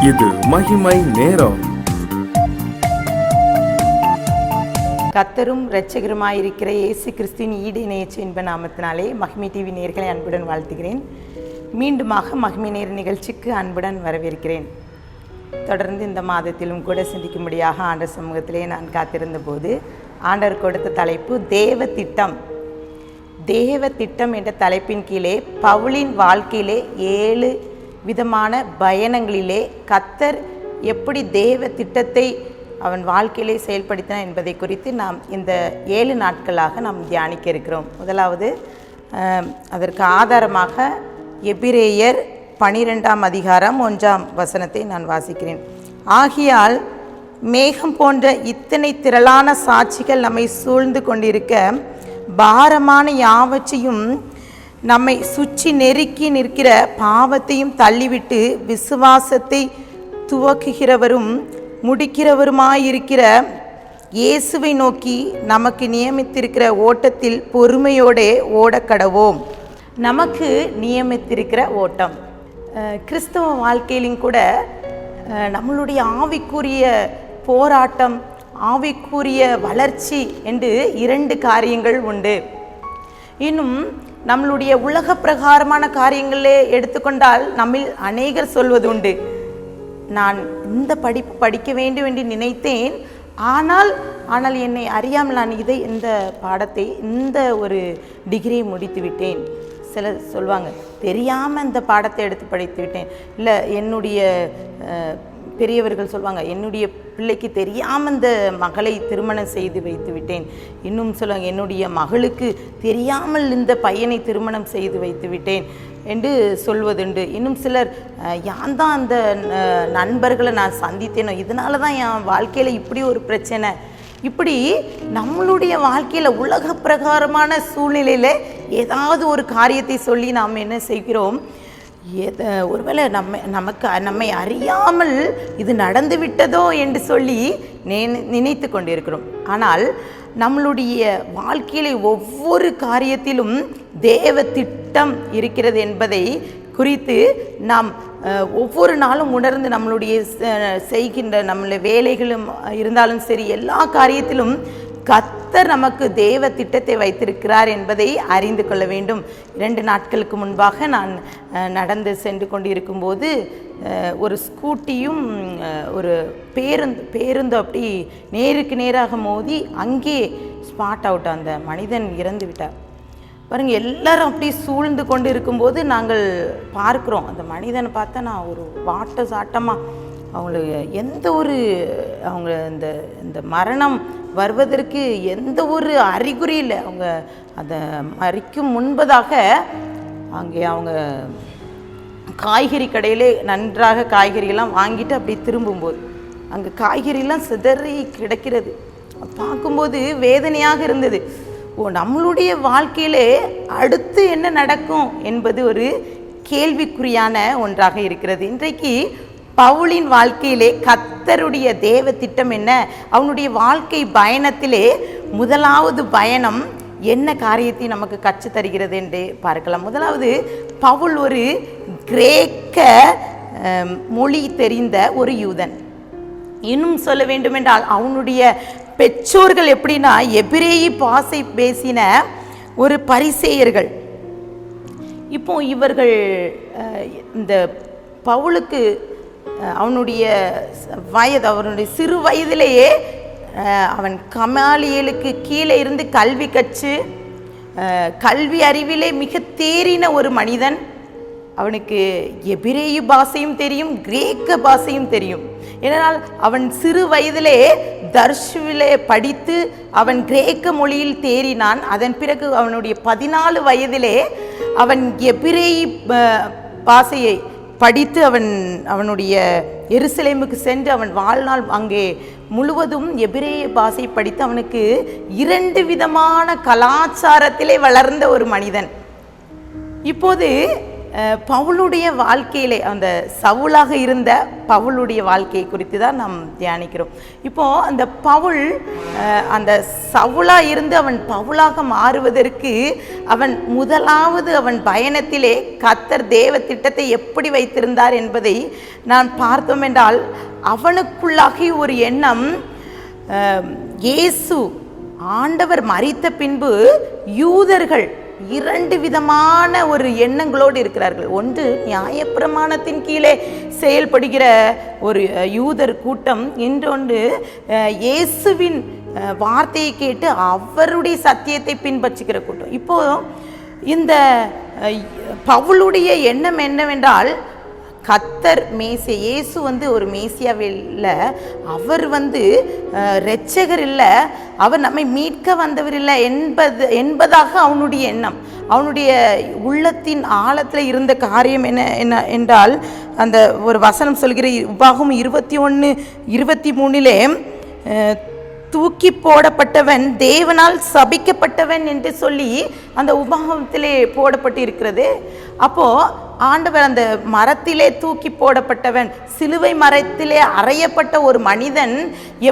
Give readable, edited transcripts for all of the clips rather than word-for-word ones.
இது மகிமை நேரம். கர்த்தரும் இரட்சகருமாயிருக்கிற இயேசு கிறிஸ்துவின் ஈடிணையற்ற இன்ப நாமத்தினாலே மகிமை டிவி நேயர்களை அன்புடன் வாழ்த்துகிறேன். மீண்டுமாக மகிமை நேர நிகழ்ச்சிக்கு அன்புடன் வரவேற்கிறேன். தொடர்ந்து இந்த மாதத்திலும் கூட சிந்திக்கும்படியாக ஆண்டவர் சமூகத்திலே நான் காத்திருந்த போது ஆண்டவர் கொடுத்த தலைப்பு தேவ திட்டம். தேவ திட்டம் என்ற தலைப்பின் கீழே பவுலின் வாழ்க்கையிலே 7 விதமான பயணங்களிலே கர்த்தர் எப்படி தேவ திட்டத்தை அவன் வாழ்க்கையிலே செயல்படுத்தினான் என்பதை குறித்து நாம் இந்த 7 நாட்களாக நாம் தியானிக்க இருக்கிறோம். முதலாவது அதற்கு ஆதாரமாக எபிரேயர் 12ஆம் அதிகாரம் 1ஆம் வசனத்தை நான் வாசிக்கிறேன். ஆகையால் மேகம் போன்ற இத்தனை திரளான சாட்சிகள் நம்மை சூழ்ந்து கொண்டிருக்க பாரமான யாவற்றையும் நம்மை சுற்றி நெருக்கி நிற்கிற பாவத்தையும் தள்ளிவிட்டு விசுவாசத்தை துவக்குகிறவரும் முடிக்கிறவருமாயிருக்கிற இயேசுவை நோக்கி நமக்கு நியமித்திருக்கிற ஓட்டத்தில் பொறுமையோடே ஓடக்கடவோம். நமக்கு நியமித்திருக்கிற ஓட்டம் கிறிஸ்தவ வாழ்க்கையிலும் கூட நம்மளுடைய ஆவிக்குரிய போராட்டம், ஆவிக்குரிய வளர்ச்சி என்று 2 காரியங்கள் உண்டு. இன்னும் நம்மளுடைய உலக பிரகாரமான காரியங்களே எடுத்துக்கொண்டால் நம்மில் அநேகர் சொல்வது உண்டு, நான் இந்த படிப்பு படிக்க வேண்டும் என்று நினைத்தேன், ஆனால் என்னை அறியாமல் நான் இந்த பாடத்தை இந்த ஒரு டிகிரியை முடித்து விட்டேன். சிலர் சொல்லுவாங்க, தெரியாமல் இந்த பாடத்தை எடுத்து படித்து விட்டேன். இல்லை, என்னுடைய பெரியவர்கள் சொல்லுவாங்க, என்னுடைய பிள்ளைக்கு தெரியாமல் இந்த மகளை திருமணம் செய்து வைத்து விட்டேன். இன்னும் சொல்லுவாங்க, என்னுடைய மகளுக்கு தெரியாமல் இந்த பையனை திருமணம் செய்து வைத்து விட்டேன் என்று சொல்வதுண்டு. இன்னும் சிலர், யான் தான் அந்த நண்பர்களை நான் சந்தித்தேனோ, இதனால தான் என் வாழ்க்கையில் இப்படி ஒரு பிரச்சனை. இப்படி நம்மளுடைய வாழ்க்கையில் உலக பிரகாரமான சூழ்நிலையில் ஏதாவது ஒரு காரியத்தை சொல்லி நாம் என்ன செய்கிறோம், ஒருவேளை நம்மை அறியாமல் இது நடந்து விட்டதோ என்று சொல்லி நினைத்து கொண்டிருக்கிறோம். ஆனால் நம்மளுடைய வாழ்க்கையிலே ஒவ்வொரு காரியத்திலும் தேவ திட்டம் இருக்கிறது என்பதை குறித்து நாம் ஒவ்வொரு நாளும் உணர்ந்து நம்மளுடைய செய்கின்ற நம்மளுடைய வேலைகளும் இருந்தாலும் சரி, எல்லா காரியத்திலும் கர்த்தர் நமக்கு தேவ திட்டத்தை வைத்திருக்கிறார் என்பதை அறிந்து கொள்ள வேண்டும். 2 நாட்களுக்கு முன்பாக நான் நடந்து சென்று கொண்டிருக்கும்போது ஒரு ஸ்கூட்டியும் ஒரு பேருந்து அப்படி நேருக்கு நேராக மோதி அங்கே ஸ்பாட் அவுட், அந்த மனிதன் இறந்து விட்டார். பாருங்கள், எல்லாரும் அப்படி சூழ்ந்து கொண்டு இருக்கும்போது நாங்கள் பார்க்குறோம். அந்த மனிதனை பார்த்தா நான் ஒரு சாட்டமாக அவங்களுக்கு அவங்க இந்த மரணம் வருவதற்கு எந்த ஒரு அறிகுறி இல்லை. அவங்க அதை மறிக்கும் முன்பதாக அங்கே அவங்க காய்கறி கடையிலே நன்றாக காய்கறியெல்லாம் வாங்கிட்டு அப்படி திரும்பும்போது அங்கே காய்கறியெல்லாம் சிதறி கிடக்கிறது பார்க்கும்போது வேதனையாக இருந்தது. நம்மளுடைய வாழ்க்கையிலே அடுத்து என்ன நடக்கும் என்பது ஒரு கேள்விக்குறியான ஒன்றாக இருக்கிறது. இன்றைக்கு பவுலின் வாழ்க்கையிலே கர்த்தருடைய தேவ திட்டம் என்ன, அவனுடைய வாழ்க்கை பயணத்திலே முதலாவது பயணம் என்ன காரியத்தை நமக்கு கற்றுத் தருகிறது என்று பார்க்கலாம். முதலாவது, பவுல் ஒரு கிரேக்க மொழி தெரிந்த ஒரு யூதன். இன்னும் சொல்ல வேண்டுமென்றால் அவனுடைய பெற்றோர்கள் எப்படின்னா எபிரேய பாஷை பேசின ஒரு பரிசேயர்கள். இப்போ இவர்கள் இந்த பவுலுக்கு அவனுடைய சிறு வயதிலேயே அவன் கமாலியலுக்கு கீழே இருந்து கல்வி கற்று கல்வி அறிவிலே மிக தேறின ஒரு மனிதன். அவனுக்கு எபிரேய பாஷையும் தெரியும், கிரேக்க பாஷையும் தெரியும். ஏனென்றால் அவன் சிறு வயதிலே தர்ஷுவிலே படித்து அவன் கிரேக்க மொழியில் தேறினான். அதன் பிறகு அவனுடைய 14 வயதிலே அவன் எபிரேய பாஷையை படித்து அவனுடைய எருசலேமுக்கு சென்று அவன் வாழ்நாள் அங்கே முழுவதும் எபிரேய பாஷை படித்து அவனுக்கு 2 விதமான கலாச்சாரத்திலே வளர்ந்த ஒரு மனிதன். இப்போது பவுலுடைய வாழ்க்கையிலே அந்த சவுலாக இருந்த பவுலுடைய வாழ்க்கையை குறித்து தான் நாம் தியானிக்கிறோம். இப்போது அந்த பவுல் அந்த சவுலாக இருந்து அவன் பவுலாக மாறுவதற்கு முதலாவது அவன் பயணத்திலே கர்த்தர் தேவ திட்டத்தை எப்படி வைத்திருந்தார் என்பதை நான் பார்த்தோம் என்றால், அவனுக்குள்ளாகி ஒரு எண்ணம், இயேசு ஆண்டவர் மரித்த பின்பு யூதர்கள் 2 விதமான ஒரு எண்ணங்களோடு இருக்கிறார்கள். ஒன்று, நியாயப்பிரமாணத்தின் கீழே செயல்படுகிற ஒரு யூதர் கூட்டம். இன்னொன்று, இயேசுவின் வார்த்தையை கேட்டு அவருடைய சத்தியத்தை பின்பற்றுகிற கூட்டம். இப்போ இந்த பவுலுடைய எண்ணம் என்னவென்றால், கர்த்தர் இயேசு ஒரு மேசியாவில் அவர் இரட்சகர் இல்லை, அவர் நம்மை மீட்க வந்தவர் இல்லை என்பதாக அவனுடைய எண்ணம். அவனுடைய உள்ளத்தின் ஆழத்தில் இருந்த காரியம் என்ன என்றால், அந்த ஒரு வசனம் சொல்கிற உபாகம் 21:23 தூக்கி போடப்பட்டவன் தேவனால் சபிக்கப்பட்டவன் என்று சொல்லி அந்த உபாகத்திலே போடப்பட்டு இருக்கிறது. அப்போது ஆண்டவர் அந்த மரத்திலே தூக்கி போடப்பட்டவன், சிலுவை மரத்திலே அறையப்பட்ட ஒரு மனிதன்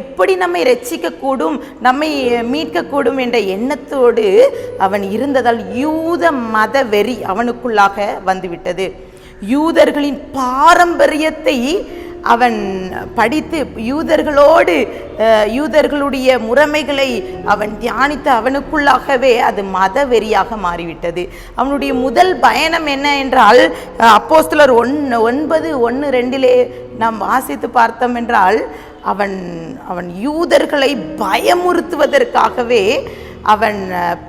எப்படி நம்மை ரட்சிக்கக்கூடும், நம்மை மீட்கக்கூடும் என்ற எண்ணத்தோடு அவன் இருந்ததால் யூத மத வெறி அவனுக்குள்ளாக வந்துவிட்டது. யூதர்களின் பாரம்பரியத்தை அவன் படித்து யூதர்களுடைய முறைமைகளை அவன் தியானித்த அவனுக்குள்ளாகவே அது மத வெறியாக மாறிவிட்டது. அவனுடைய முதல் பயணம் என்ன என்றால், அப்போஸ்தலர் 9:1-2 நாம் வாசித்து பார்த்தோம் என்றால், அவன் யூதர்களை பயமுறுத்துவதற்காகவே அவன்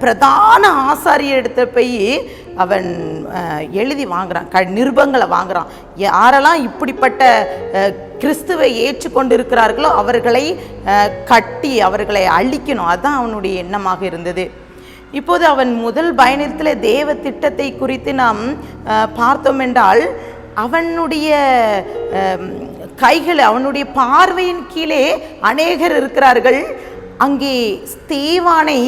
பிரதான ஆசாரியரிடத்தை போய் அவன் எழுதி வாங்குறான், நிருபங்களை வாங்குறான். யாரெல்லாம் இப்படிப்பட்ட கிறிஸ்துவை ஏற்றுக்கொண்டு இருக்கிறார்களோ அவர்களை கட்டி அவர்களை அழிக்கணும், அதுதான் அவனுடைய எண்ணமாக இருந்தது. இப்போது அவன் முதல் பயணத்தில் தேவ திட்டத்தை குறித்து நாம் பார்த்தோம் என்றால், அவனுடைய கைகள், அவனுடைய பார்வையின் கீழே அநேகர் இருக்கிறார்கள். அங்கே ஸ்தேவானை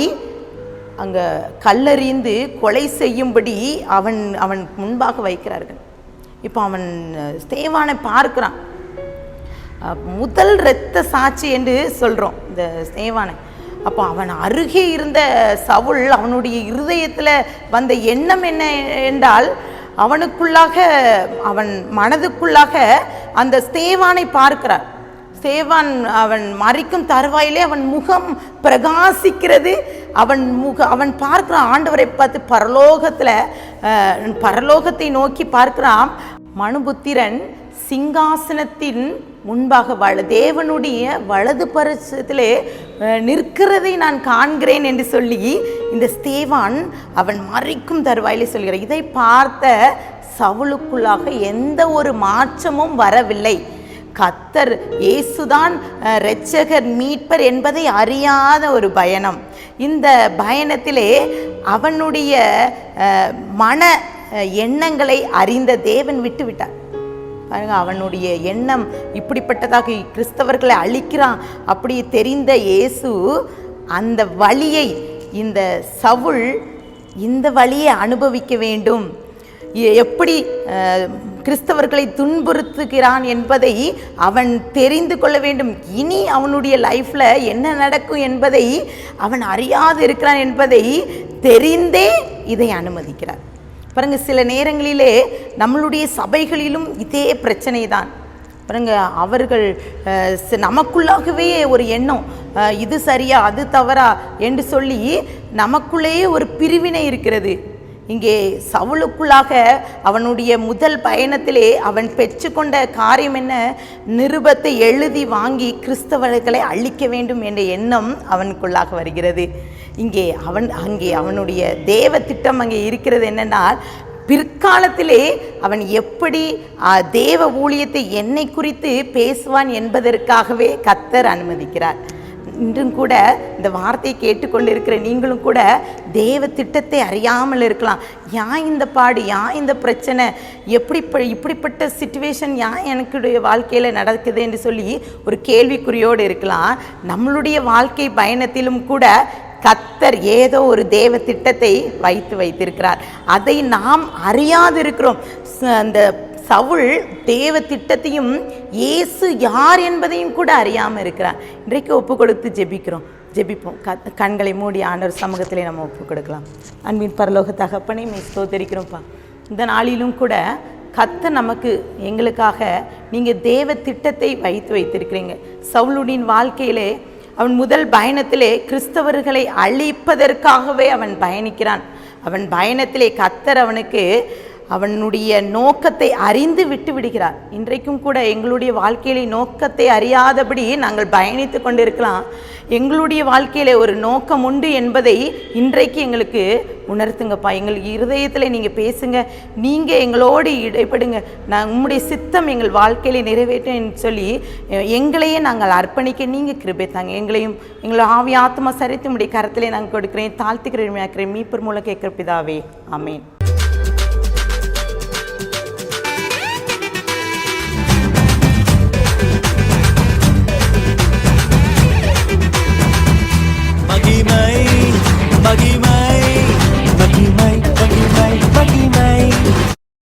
அங்கே கல்லறிந்து கொலை செய்யும்படி அவன் முன்பாக வைக்கிறார்கள். இப்போ அவன் ஸ்தேவானை பார்க்கிறான். முதல் இரத்த சாட்சி என்று சொல்கிறோம் இந்த ஸ்தேவானை. அப்போ அவன் அருகே இருந்த சவுல், அவனுடைய இருதயத்தில் வந்த எண்ணம் என்ன என்றால், அவன் மனதுக்குள்ளாக அந்த ஸ்தேவானை பார்க்கிறார். ஸ்தேவான் அவன் மரிக்கும் தருவாயிலே அவன் முகம் பிரகாசிக்கிறது. அவன் பார்க்கிறான் ஆண்டவரை பார்த்து, பரலோகத்தை நோக்கி பார்க்கிறான். மனுபுத்திரன் சிங்காசனத்தின் முன்பாக தேவனுடைய வலது பரிசத்திலே நிற்கிறதை நான் காண்கிறேன் என்று சொல்லி இந்த ஸ்தேவான் அவன் மரிக்கும் தருவாயிலே சொல்கிறார். இதை பார்த்த சவுலுக்குள்ளாக எந்த ஒரு மாற்றமும் வரவில்லை. கர்த்தர் இயேசுதான் இரட்சகர் மீட்பர் என்பதை அறியாத ஒரு பயணம். இந்த பயணத்திலே அவனுடைய மன எண்ணங்களை அறிந்த தேவன் விட்டுவிட்டார். பாருங்க, அவனுடைய எண்ணம் இப்படிப்பட்டதாக கிறிஸ்தவர்களை அழிக்கிறான் அப்படி தெரிந்த இயேசு அந்த வழியை, இந்த சவுல் இந்த வழியை அனுபவிக்க வேண்டும், எப்படி கிறிஸ்தவர்களை துன்புறுத்துகிறான் என்பதை அவன் தெரிந்து கொள்ள வேண்டும். இனி அவனுடைய லைஃப்பில் என்ன நடக்கும் என்பதை அவன் அறியாது இருக்கிறான் என்பதை தெரிந்தே இதை அனுமதிக்கிறார். பாருங்க, சில நேரங்களிலே நம்மளுடைய சபைகளிலும் இதே பிரச்சனை தான். பாருங்க, அவர்கள் நமக்குள்ளாகவே ஒரு எண்ணம், இது சரியா அது தவறா என்று சொல்லி நமக்குள்ளேயே ஒரு பிரிவினை இருக்கிறது. இங்கே சவுலுக்குள்ளாக அவனுடைய முதல் பயணத்திலே அவன் பெற்றுக்கொண்ட காரியம் என்ன? நிருபத்தை எழுதி வாங்கி கிறிஸ்தவர்களை அழிக்க வேண்டும் என்ற எண்ணம் அவனுக்குள்ளாக வருகிறது. அங்கே அவனுடைய தேவ திட்டம் அங்கே இருக்கிறது. என்னென்னால், பிற்காலத்திலே அவன் எப்படி தேவ ஊழியத்தை என்னை குறித்து பேசுவான் என்பதற்காகவே கர்த்தர் அனுமதிக்கிறார். இன்றும் கூட இந்த வார்த்தையை கேட்டுக்கொண்டிருக்கிற நீங்களும் கூட தேவ திட்டத்தை அறியாமல் இருக்கலாம். ஏன் இந்த பாடு, ஏன் இந்த பிரச்சனை, இப்படிப்பட்ட சிச்சுவேஷன் ஏன் எனக்குடைய வாழ்க்கையில் நடக்குது என்று சொல்லி ஒரு கேள்விக்குறியோடு இருக்கலாம். நம்மளுடைய வாழ்க்கை பயணத்திலும் கூட கர்த்தர் ஏதோ ஒரு தேவ திட்டத்தை வைத்திருக்கிறார். அதை நாம் அறியாது இருக்கிறோம். அந்த சவுல் தேவ திட்டத்தையும் இயேசு யார் என்பதையும் கூட அறியாமல் இருக்கிறார். இன்றைக்கு ஒப்பு கொடுத்து ஜெபிப்போம். கண்களை மூடி ஆண்டவர் சமூகத்திலே நம்ம ஒப்பு கொடுக்கலாம். அன்பின் பரலோக தகப்பனை ஸ்தோத்திரிக்கிறோம்ப்பா. இந்த நாளிலும் கூட கர்த்தர் நமக்கு எங்களுக்காக நீங்கள் தேவ திட்டத்தை வைத்திருக்கிறீங்க. சவுலுடைய வாழ்க்கையிலே அவன் முதல் பயணத்திலே கிறிஸ்தவர்களை அழிப்பதற்காகவே அவன் பயணிக்கிறான். அவன் பயணத்திலே கர்த்தர் அவனுக்கு அவனுடைய நோக்கத்தை அறிந்து விட்டு விடுகிறார். இன்றைக்கும் கூட எங்களுடைய வாழ்க்கையிலே நோக்கத்தை அறியாதபடி நாங்கள் பயணித்து கொண்டிருக்கலாம். எங்களுடைய வாழ்க்கையில் ஒரு நோக்கம் உண்டு என்பதை இன்றைக்கு எங்களுக்கு உணர்த்துங்கப்பா. எங்கள் இருதயத்தில் நீங்கள் பேசுங்க, நீங்கள் எங்களோடு இடைப்படுங்க. உம்முடைய சித்தம் எங்கள் வாழ்க்கையில் நிறைவேற்றேன்னு சொல்லி எங்களையே நாங்கள் அர்ப்பணிக்க நீங்கள் கிருபை தாங்க. எங்களையும் எங்களை ஆவி ஆத்மா சரித்து உம்முடைய கரத்திலே நாங்கள் கொடுக்கிறேன், தாழ்த்துக்கிறேன். மீட்பர் மூலம் கேட்கிற பிதாவே, ஆமேன். மகிமை மகிமை மகிமை மகிமை மகிமை